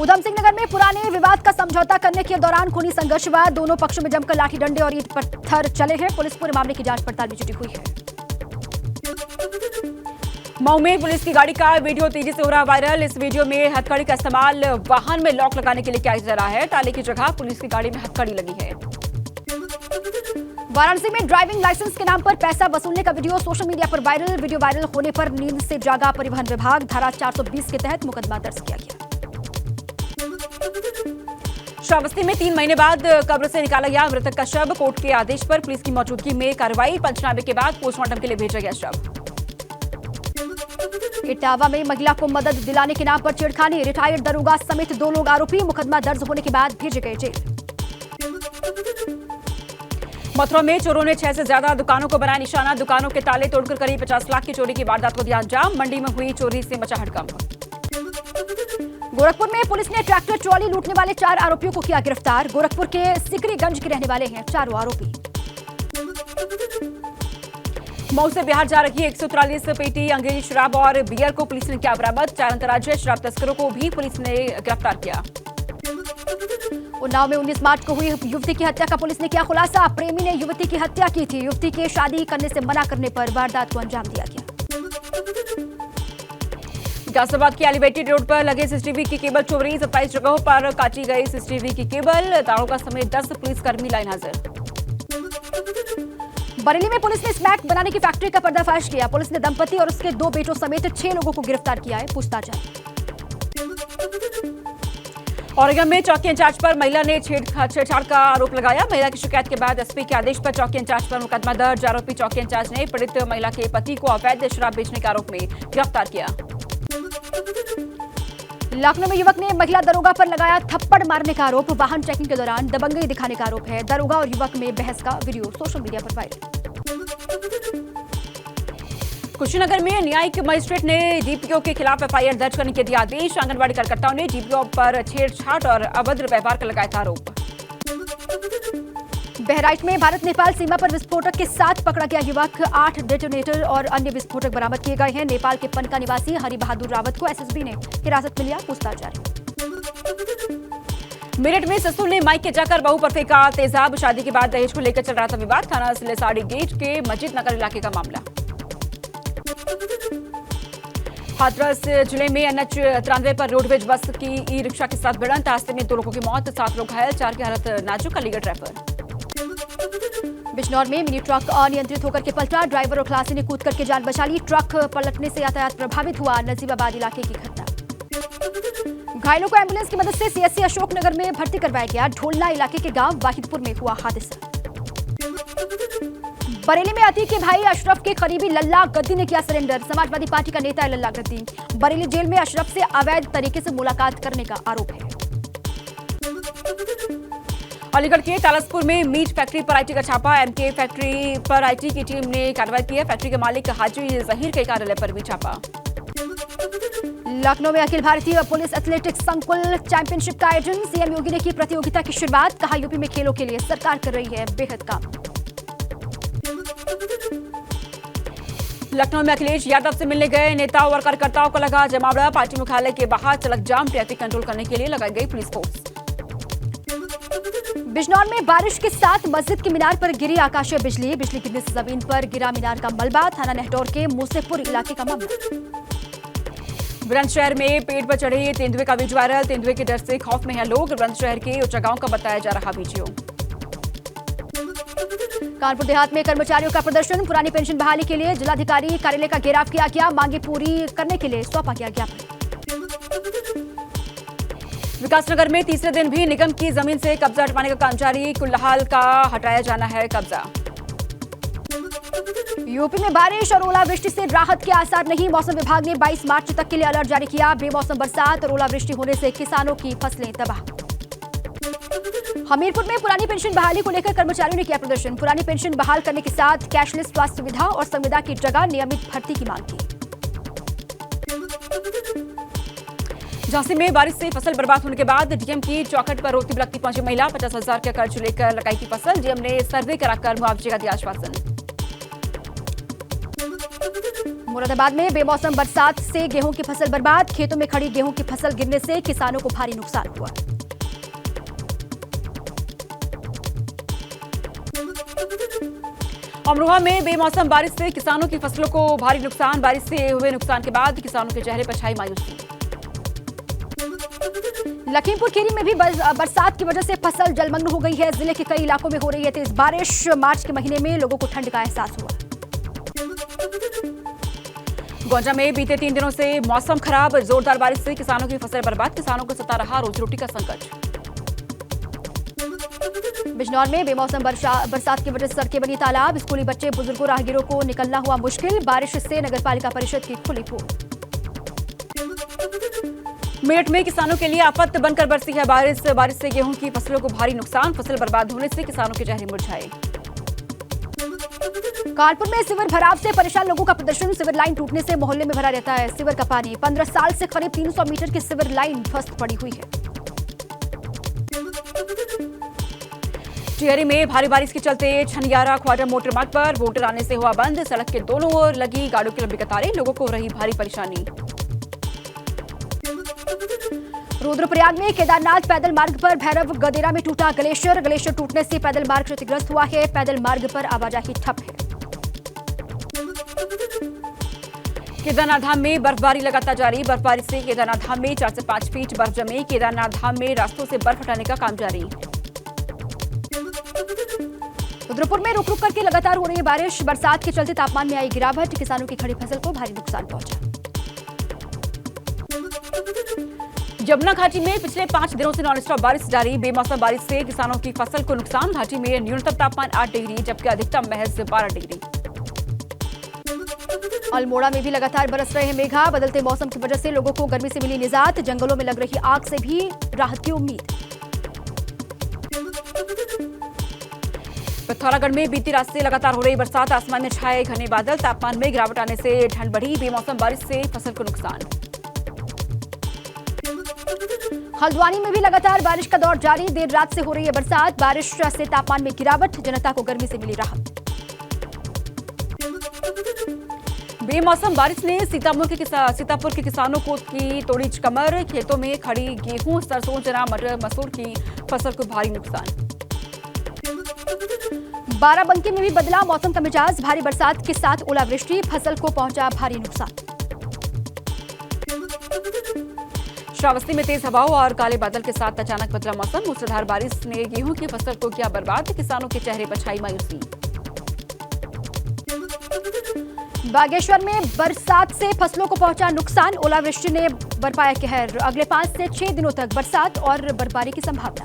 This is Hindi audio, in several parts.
ऊधम सिंह नगर में पुराने विवाद का समझौता करने के दौरान खूनी संघर्ष हुआ। दोनों पक्षों में जमकर लाठी डंडे और ईंट पत्थर चले हैं। पुलिस पूरे मामले की जांच पड़ताल में जुटी हुई है। मऊ में पुलिस की गाड़ी का वीडियो तेजी से हो रहा वायरल। इस वीडियो में हथकड़ी का इस्तेमाल वाहन में लॉक लगाने के लिए किया जा रहा है। ताले की जगह पुलिस की गाड़ी में हथकड़ी लगी है। वाराणसी में ड्राइविंग लाइसेंस के नाम पर पैसा वसूलने का वीडियो सोशल मीडिया पर वायरल। वीडियो वायरल होने पर नींद से जागा परिवहन विभाग। धारा 420 के तहत मुकदमा दर्ज किया गया। श्रावस्ती में 3 महीने बाद कब्र से निकाला गया मृतक का शव। कोर्ट के आदेश पर पुलिस की मौजूदगी में कार्रवाई। पंचनामे के बाद पोस्टमार्टम के लिए भेजा गया शव। इटावा में महिला को मदद दिलाने के नाम पर छेड़खानी। रिटायर्ड दरोगा समेत 2 लोग आरोपी। मुकदमा दर्ज होने के बाद भेजे गए जेल। मथुरा में चोरों ने 6 से ज्यादा दुकानों को बनाया निशाना। दुकानों के ताले तोड़कर करीब 50 लाख की चोरी की वारदात को दिया अंजाम। मंडी में हुई चोरी से मचा हड़कंप। गोरखपुर में पुलिस ने ट्रैक्टर ट्रॉली लूटने वाले 4 आरोपियों को किया गिरफ्तार। गोरखपुर के सिकरीगंज के रहने वाले हैं चारों आरोपी। मऊ से बिहार जा रही 143 पेटी अंग्रेजी शराब और बियर को पुलिस ने किया बरामद। 4 अंतर्राज्यीय शराब तस्करों को भी पुलिस ने गिरफ्तार किया। उन्नाव में 19 मार्च को हुई युवती की हत्या का पुलिस ने किया खुलासा। प्रेमी ने युवती की हत्या की थी। युवती के शादी करने से मना करने पर वारदात को अंजाम दिया गया। गाजियाबाद की एलिवेटेड रोड पर लगे सीसीटीवी की केबल चोरी। 27 जगहों पर काटी गई सीसीटीवी की केबल। दारोगा समेत 10 पुलिसकर्मी लाइन हाजिर। बरेली में पुलिस ने स्मैक बनाने की फैक्ट्री का पर्दाफाश किया। पुलिस ने दंपति और उसके 2 बेटों समेत 6 लोगों को गिरफ्तार किया है। पूछताछ जारी। औरंगाबाद में चौकी इंचार्ज पर महिला ने छेड़छाड़ का आरोप लगाया। महिला की शिकायत के बाद एसपी के आदेश पर चौकी इंचार्ज पर मुकदमा दर्ज। आरोपी चौकी इंचार्ज ने पीड़ित महिला के पति को अवैध शराब बेचने के आरोप में गिरफ्तार किया। लखनऊ में युवक ने महिला दरोगा पर लगाया थप्पड़ मारने का आरोप। वाहन चेकिंग के दौरान दबंगई दिखाने का आरोप है। दरोगा और युवक में बहस का वीडियो सोशल मीडिया पर वायरल। कुशीनगर में न्यायिक मजिस्ट्रेट ने डीपीओ के खिलाफ एफआईआर दर्ज करने के दिया आदेश। आंगनबाड़ी कार्यकर्ताओं ने डीपीओ पर छेड़छाड़ और अभद्र व्यवहार का लगाया था आरोप। बहराइच में भारत नेपाल सीमा पर विस्फोटक के साथ पकड़ा गया युवक। 8 डेटोनेटर और अन्य विस्फोटक बरामद किए गए हैं। नेपाल के पनका निवासी हरि बहादुर रावत को एसएसबी ने हिरासत में लिया। पूछताछ जारी। मेरठ में ससुर ने माइक के जाकर बहू पर फेंका तेजाब। शादी के बाद दहेज को लेकर चल रहा था विवाद। थाना सिलेसाड़ी गेट के मस्जिद नगर इलाके का मामला। हाथरस जिले में एनएच 93 पर रोडवेज बस की ई रिक्शा के साथ भिड़ंत। हादसे में 2 लोगों की मौत, 7 लोग घायल, 4 की हालत नाजुक। अलीगढ़ ड्राइवर। बिजनौर में मिनी ट्रक अनियंत्रित होकर के पलटा। ड्राइवर और खलासी ने कूद करके जान बचा ली। ट्रक पलटने से यातायात प्रभावित हुआ। नजीबाबाद इलाके की घटना। घायलों को एम्बुलेंस की मदद से सीएससी अशोकनगर में भर्ती करवाया गया। ढोलना इलाके के गांव वाहिदपुर में हुआ हादसा। बरेली में अतीक के भाई अशरफ के करीबी लल्ला गद्दी ने किया सरेंडर। समाजवादी पार्टी का नेता है लल्ला गद्दी। बरेली जेल में अशरफ से अवैध तरीके से मुलाकात करने का आरोप है। अलीगढ़ के तालसपुर में मीट फैक्ट्री पर आईटी का छापा। एमके फैक्ट्री पर आईटी की टीम ने कार्रवाई की है। फैक्ट्री के मालिक हाजी जहीर के कार्यालय पर भी छापा। लखनऊ में अखिल भारतीय पुलिस एथलेटिक्स संकुल चैंपियनशिप का आयोजन। सीएम योगी ने की प्रतियोगिता की शुरुआत। कहा यूपी में खेलों के लिए सरकार कर रही है बेहद काम। लखनऊ में अखिलेश यादव से मिलने गए नेताओं और कार्यकर्ताओं को लगा जमावड़ा। पार्टी मुख्यालय के बाहर सड़क जाम। ट्रैफिक कंट्रोल करने के लिए लगाई गई पुलिस फोर्स। बिजनौर में बारिश के साथ मस्जिद के मीनार पर गिरी आकाशीय बिजली। बिजली गिरने से जमीन पर गिरा मीनार का मलबा। थाना नेहटौर के मूसेपुर इलाके का मामला। बुलंदशहर में पेड़ पर चढ़े तेंदुए का वीडियो वायरल। तेंदुए के डर से खौफ में है लोग। बुलंदशहर के ऊंचा गांव का बताया जा रहा वीडियो। कानपुर देहात में कर्मचारियों का प्रदर्शन। पुरानी पेंशन बहाली के लिए जिलाधिकारी कार्यालय का घेराव किया गया। मांगे पूरी करने के लिए सौंपा गया ज्ञापन। विकासनगर में तीसरे दिन भी निगम की जमीन से कब्जा हटवाने का काम जारी। कुल्हाल का हटाया जाना है कब्जा। यूपी में बारिश और ओलावृष्टि से राहत के आसार नहीं। मौसम विभाग ने 22 मार्च तक के लिए अलर्ट जारी किया। बेमौसम बरसात और ओलावृष्टि होने से किसानों की फसलें तबाह। हमीरपुर में पुरानी पेंशन बहाली को लेकर कर्मचारियों ने किया प्रदर्शन। पुरानी पेंशन बहाल करने के साथ कैशलेस स्वास्थ्य सुविधा और संविदा की जगह नियमित भर्ती की मांग की। झांसी में बारिश से फसल बर्बाद होने के बाद डीएम की चौखट पर रोती बिलखती पहुंची महिला। 50,000 का कर्ज लेकर लगाई थी फसल। डीएम ने सर्वे कराकर मुआवजे का दिया आश्वासन। मुरादाबाद में बेमौसम बरसात से गेहूं की फसल बर्बाद, खेतों में खड़ी गेहूं की फसल गिरने से किसानों को भारी नुकसान हुआ। अमरोहा में बेमौसम बारिश से किसानों की फसलों को भारी नुकसान, बारिश से हुए नुकसान के बाद किसानों के चेहरे पर छाई मायूसी। लखीमपुर खीरी में भी बरसात की वजह से फसल जलमग्न हो गई है। जिले के कई इलाकों में हो रही है तेज बारिश। मार्च के महीने में लोगों को ठंड का एहसास हुआ। गोंजा में बीते 3 दिनों से मौसम खराब, जोरदार बारिश से किसानों की फसल बर्बाद, किसानों को सता रहा रोजी रोटी का संकट। बिजनौर में बेमौसम बरसात की वजह से सड़कें बनी तालाब, स्कूली बच्चे बुजुर्गों राहगीरों को निकलना हुआ मुश्किल। बारिश से नगरपालिका परिषद की खुली पोल। मेरठ में किसानों के लिए आफत बनकर बरसी है बारिश से गेहूं की फसलों को भारी नुकसान, फसल बर्बाद होने से किसानों के चेहरे मुरझाए। कानपुर में सिवर भराव से परेशान लोगों का प्रदर्शन, सिवर लाइन टूटने से मोहल्ले में भरा रहता है सिवर का पानी। 15 साल से करीब 300 मीटर की सिवर लाइन ध्वस्त पड़ी हुई है। टिहरी में भारी बारिश के चलते छनियारा ख्वाजा मोटर मार्ग पर मोटर आने से हुआ बंद, सड़क के दोनों ओर लगी गाड़ियों की लंबी कतारें, लोगों को रही भारी परेशानी। रुद्रप्रयाग में केदारनाथ पैदल मार्ग पर भैरव गदेरा में टूटा ग्लेशियर टूटने से पैदल मार्ग क्षतिग्रस्त हुआ है। पैदल मार्ग पर आवाजाही ठप है। केदारनाथ धाम में बर्फबारी लगातार जारी, बर्फबारी से केदारनाथ धाम में 4 से 5 फीट बर्फ जमी, केदारनाथ धाम में रास्तों से बर्फ हटाने का काम जारी। रुद्रपुर में रुक रुक करके लगातार हो रही है बारिश, बरसात के चलते तापमान में आई गिरावट, किसानों की खड़ी फसल को भारी नुकसान पहुंचा। यमुना घाटी में पिछले 5 दिनों से नॉनस्टॉप बारिश जारी, बेमौसम बारिश से किसानों की फसल को नुकसान। घाटी में न्यूनतम तापमान 8 डिग्री जबकि अधिकतम महज 12 डिग्री। अल्मोड़ा में भी लगातार बरस रहे हैं मेघा, बदलते मौसम की वजह से लोगों को गर्मी से मिली निजात, जंगलों में लग रही आग से भी राहत की उम्मीद। पिथौरागढ़ में बीती रात से लगातार हो रही बरसात, आसमान में छाए घने बादल, तापमान में गिरावट आने से ठंड बढ़ी, बेमौसम बारिश से फसल को नुकसान। हल्द्वानी में भी लगातार बारिश का दौर जारी, देर रात से हो रही है बरसात, बारिश से तापमान में गिरावट, जनता को गर्मी से मिली राहत। बेमौसम बारिश ने सीतापुर के किसानों को की तोड़ी कमर, खेतों में खड़ी गेहूं, सरसों, चना, मटर, मसूर की फसल को भारी नुकसान। बाराबंकी में भी बदला मौसम का मिजाज, भारी बरसात के साथ ओलावृष्टि, फसल को पहुंचा भारी नुकसान। श्रावस्ती में तेज हवाओं और काले बादल के साथ अचानक बदला मौसम, मूसलाधार बारिश ने गेहूं की फसल को किया बर्बाद, किसानों के चेहरे पर छाई मायूसी। बागेश्वर में बरसात से फसलों को पहुंचा नुकसान, ओलावृष्टि ने बरपाया कहर, अगले 5 से 6 दिनों तक बरसात और बर्फबारी की संभावना।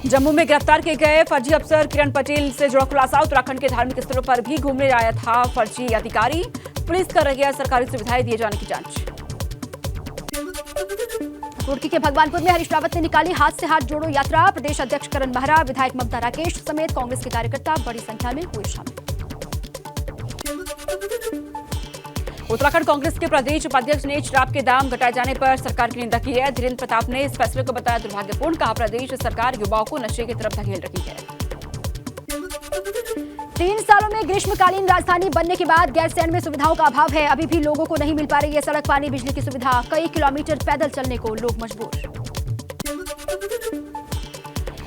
जम्मू में गिरफ्तार किए गए फर्जी अफसर किरण पटेल से जुड़ा खुलासा, उत्तराखंड के धार्मिक स्थलों पर भी घूमने आया था फर्जी अधिकारी, पुलिस कर रही है सरकारी सुविधाएं दिए जाने की जांच। रुड़की के भगवानपुर में हरीश रावत ने निकाली हाथ से हाथ जोड़ो यात्रा, प्रदेश अध्यक्ष करण महरा, विधायक ममता राकेश समेत कांग्रेस के कार्यकर्ता बड़ी संख्या में हुए शामिल। उत्तराखंड कांग्रेस के प्रदेश उपाध्यक्ष ने शराब के दाम घटाए जाने पर सरकार की निंदा की है। धीरेन्द्र प्रताप ने इस फैसले को बताया दुर्भाग्यपूर्ण, कहा प्रदेश सरकार युवाओं को नशे की तरफ धकेल रही है। 3 सालों में ग्रीष्मकालीन राजधानी बनने के बाद गैरसैंण में सुविधाओं का अभाव है, अभी भी लोगों को नहीं मिल पा रही है सड़क, पानी, बिजली की सुविधा, कई किलोमीटर पैदल चलने को लोग मजबूर।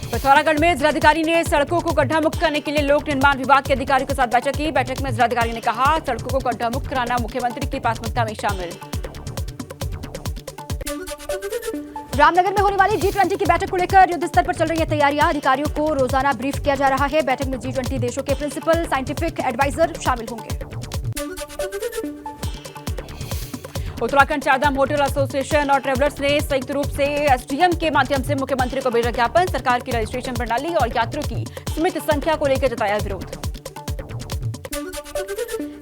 पिथौरागढ़ में जिलाधिकारी ने सड़कों को गड्ढा मुक्त करने के लिए लोक निर्माण विभाग के अधिकारियों के साथ बैठक की। बैठक में जिलाधिकारी ने कहा सड़कों को गड्ढा मुक्त कराना मुख्यमंत्री की प्राथमिकता में शामिल। रामनगर में होने वाली G20 की बैठक को लेकर युद्ध स्तर पर चल रही है तैयारियां, अधिकारियों को रोजाना ब्रीफ किया जा रहा है। बैठक में G20 देशों के प्रिंसिपल साइंटिफिक एडवाइजर शामिल होंगे। उत्तराखंड चारधाम होटल एसोसिएशन और ट्रेवलर्स ने संयुक्त रूप से एसडीएम के माध्यम से मुख्यमंत्री को भेजा ज्ञापन, सरकार की रजिस्ट्रेशन प्रणाली और यात्रियों की सीमित संख्या को लेकर जताया विरोध।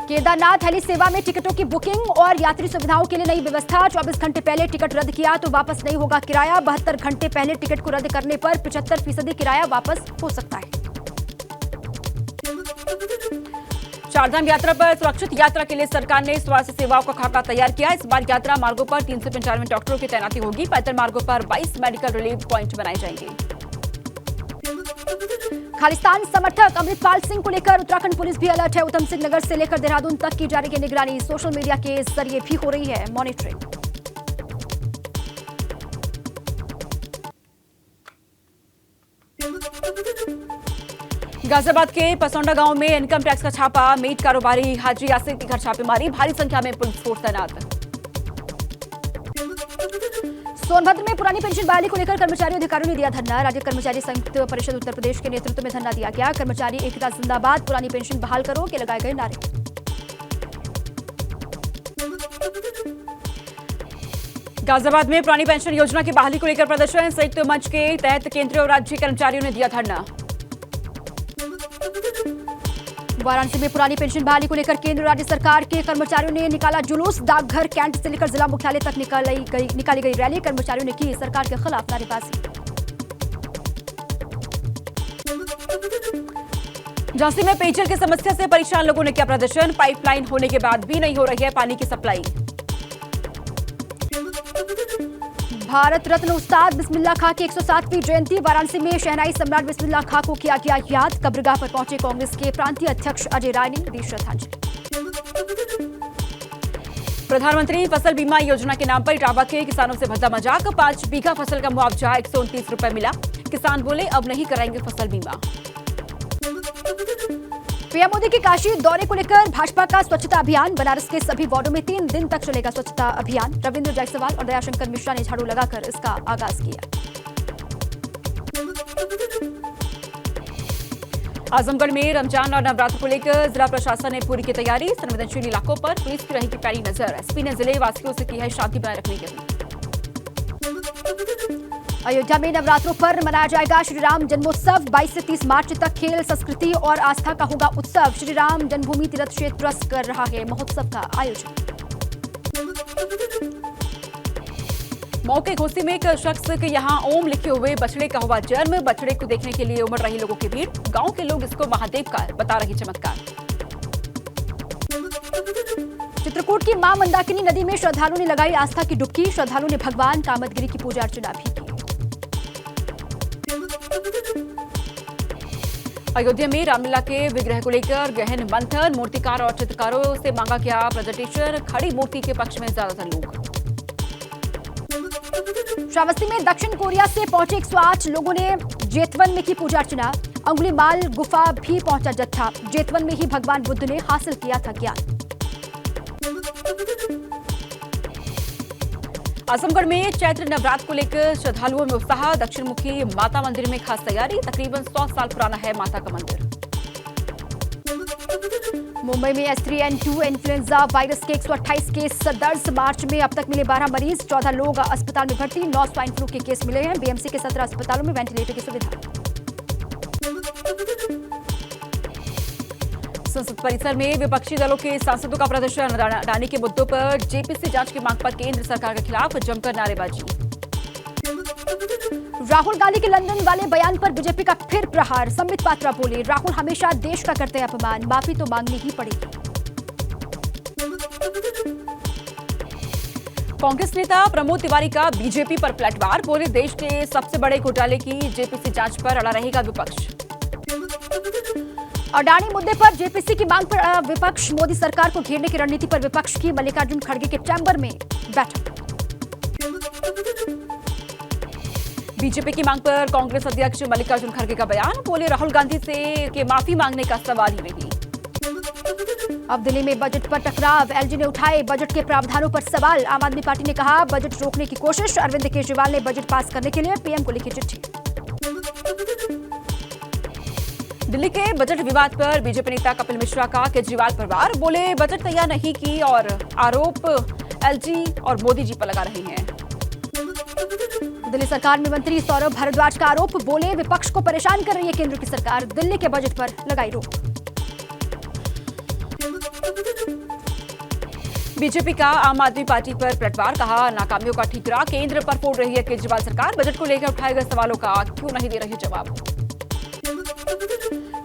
केदारनाथ हेली सेवा में टिकटों की बुकिंग और यात्री सुविधाओं के लिए नई व्यवस्था, 24 घंटे पहले टिकट रद्द किया तो वापस नहीं होगा किराया, 72 घंटे पहले टिकट को रद्द करने पर 75% किराया वापस हो सकता है। चारधाम यात्रा पर सुरक्षित यात्रा के लिए सरकार ने स्वास्थ्य सेवाओं का खाका तैयार किया। इस बार यात्रा मार्गों पर 395 डॉक्टरों की तैनाती होगी, पैदल मार्गों पर 22 मेडिकल रिलीफ पॉइंट बनाए जाएंगे। खालिस्तान समर्थक अमृतपाल सिंह को लेकर उत्तराखंड पुलिस भी अलर्ट है। उधम सिंह नगर से लेकर देहरादून तक की जा रही है निगरानी। सोशल मीडिया के जरिए भी हो रही है मॉनिटरिंग। गाजियाबाद के पसौंडा गांव में इनकम टैक्स का छापा। मीट कारोबारी हाजी यासिर के घर छापेमारी। भारी संख्या में पुलिस फोर्स तैनात। सोनभद्र में पुरानी पेंशन बहाली को लेकर कर्मचारी अधिकारियों ने दिया धरना। राज्य कर्मचारी संयुक्त परिषद उत्तर प्रदेश के नेतृत्व में धरना दिया गया। कर्मचारी एकता जिंदाबाद, पुरानी पेंशन बहाल करो के लगाए गए नारे। गाजियाबाद में पुरानी पेंशन योजना की बहाली को लेकर प्रदर्शन। संयुक्त मंच के तहत केंद्रीय और राज्य कर्मचारियों ने दिया धरना। वाराणसी में पुरानी पेंशन बहाली को लेकर केंद्र राज्य सरकार के कर्मचारियों ने निकाला जुलूस। डाकघर कैंट से लेकर जिला मुख्यालय तक निकाली गई रैली। कर्मचारियों ने की सरकार के खिलाफ नारेबाजी। झांसी में पेयजल की समस्या से परेशान लोगों ने किया प्रदर्शन। पाइपलाइन होने के बाद भी नहीं हो रही है पानी की सप्लाई। भारत रत्न उस्ताद बिस्मिल्लाह खां की 107वीं जयंती। वाराणसी में शहनाई सम्राट बिस्मिल्लाह खां को किया गया याद। कब्रगाह पर पहुंचे कांग्रेस के प्रांतीय अध्यक्ष अजय राय ने दी श्रद्धांजलि। प्रधानमंत्री फसल बीमा योजना के नाम पर इटावा के किसानों से भद्दा मजाक। 5 बीघा फसल का मुआवजा 129 रुपए मिला। किसान बोले अब नहीं कराएंगे फसल बीमा। पीएम मोदी के काशी दौरे को लेकर भाजपा का स्वच्छता अभियान। बनारस के सभी वार्डों में 3 दिन तक चलेगा स्वच्छता अभियान। रविंद्र जायसवाल और दयाशंकर मिश्रा ने झाड़ू लगाकर इसका आगाज किया। आजमगढ़ में रमजान और नवरात्र को लेकर जिला प्रशासन ने पूरी की तैयारी। संवेदनशील इलाकों पर पुलिस की रहेगी पैनी नजर। एसपी ने जिले वासियों से की है शांति बनाए रखने की अपील। अयोध्या में नवरात्रों पर मनाया जाएगा श्रीराम जन्मोत्सव। 22 से 30 मार्च तक खेल, संस्कृति और आस्था का होगा उत्सव। श्रीराम जन्मभूमि तीर्थ क्षेत्र ट्रस्ट कर रहा है महोत्सव का आयोजन। मौके घोसी में एक शख्स के यहां ओम लिखे हुए बछड़े का हुआ जन्म। बछड़े को देखने के लिए उमड़ रही लोगों की भीड़। गांव के लोग इसको महादेव का बता रही चमत्कार। चित्रकूट की मां मंदाकिनी नदी में श्रद्धालुओं ने लगाई आस्था की डुबकी। श्रद्धालुओं ने भगवान कामदगिरी की पूजा अर्चना भी की। अयोध्या में रामलला के विग्रह को लेकर गहन मंथन। मूर्तिकार और चित्रकारों से मांगा गया प्रेजेंटेशन। खड़ी मूर्ति के पक्ष में ज्यादातर लोग। श्रावस्ती में दक्षिण कोरिया से पहुंचे 108 लोगों ने जेतवन में की पूजा अर्चना। अंगुलीमाल गुफा भी पहुंचा जत्था। जेतवन में ही भगवान बुद्ध ने हासिल किया था ज्ञान। आजमगढ़ में चैत्र नवरात्र को लेकर श्रद्धालुओं में उत्साह। दक्षिण मुखी माता मंदिर में खास तैयारी। तकरीबन 100 साल पुराना है माता का मंदिर। मुंबई में H3N2 इन्फ्लुएंजा वायरस के 128 केस दर्ज। मार्च में अब तक मिले 12 मरीज। 14 लोग अस्पताल में भर्ती। 9 स्वाइन फ्लू के केस मिले हैं। बीएमसी के 17 अस्पतालों में वेंटिलेटर की सुविधा। संसद परिसर में विपक्षी दलों के सांसदों का प्रदर्शन। अडानी के मुद्दों पर जेपीसी जांच की मांग पर केंद्र सरकार के खिलाफ जमकर नारेबाजी। राहुल गांधी के लंदन वाले बयान पर बीजेपी का फिर प्रहार। संबित पात्रा बोले राहुल हमेशा देश का करते हैं अपमान। माफी तो मांगनी ही पड़ेगी। कांग्रेस नेता प्रमोद तिवारी का बीजेपी पर पलटवार। बोले देश के सबसे बड़े घोटाले की जेपीसी जांच पर अड़ा रहेगा विपक्ष। अडानी मुद्दे पर जेपीसी की मांग पर विपक्ष। मोदी सरकार को घेरने की रणनीति पर विपक्ष की मल्लिकार्जुन खड़गे के चैम्बर में बैठक। बीजेपी की मांग पर कांग्रेस अध्यक्ष मल्लिकार्जुन खड़गे का बयान। बोले राहुल गांधी से के माफी मांगने का सवाल ही नहीं। अब दिल्ली में बजट पर टकराव। एलजी ने उठाए बजट के प्रावधानों पर सवाल। आम आदमी पार्टी ने कहा बजट रोकने की कोशिश। अरविंद केजरीवाल ने बजट पास करने के लिए पीएम को लिखी चिट्ठी। दिल्ली के बजट विवाद पर बीजेपी नेता कपिल मिश्रा का केजरीवाल पर वार। बोले बजट तैयार नहीं की और आरोप एलजी और मोदी जी पर लगा रहे हैं। दिल्ली सरकार में मंत्री सौरभ भारद्वाज का आरोप। बोले विपक्ष को परेशान कर रही है केंद्र की सरकार। दिल्ली के बजट पर लगाई रोक। बीजेपी का आम आदमी पार्टी पर पलटवार। कहा नाकामियों का ठीकरा केंद्र पर फोड़ रही है केजरीवाल सरकार। बजट को लेकर उठाए गए सवालों का क्यों नहीं दे रही जवाब।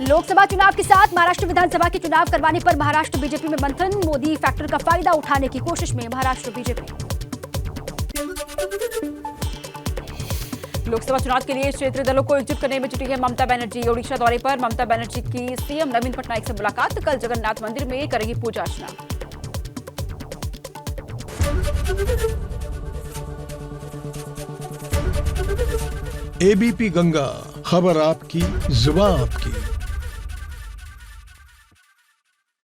लोकसभा चुनाव के साथ महाराष्ट्र विधानसभा के चुनाव करवाने पर महाराष्ट्र बीजेपी में मंथन। मोदी फैक्टर का फायदा उठाने की कोशिश में महाराष्ट्र बीजेपी। लोकसभा चुनाव के लिए क्षेत्रीय दलों को एकजुट करने में जुटी है ममता बनर्जी। ओडिशा दौरे पर ममता बनर्जी की सीएम नवीन पटनायक से मुलाकात। कल जगन्नाथ मंदिर में करेंगी पूजा अर्चना। एबीपी गंगा, खबर आपकी, जुबान आपकी।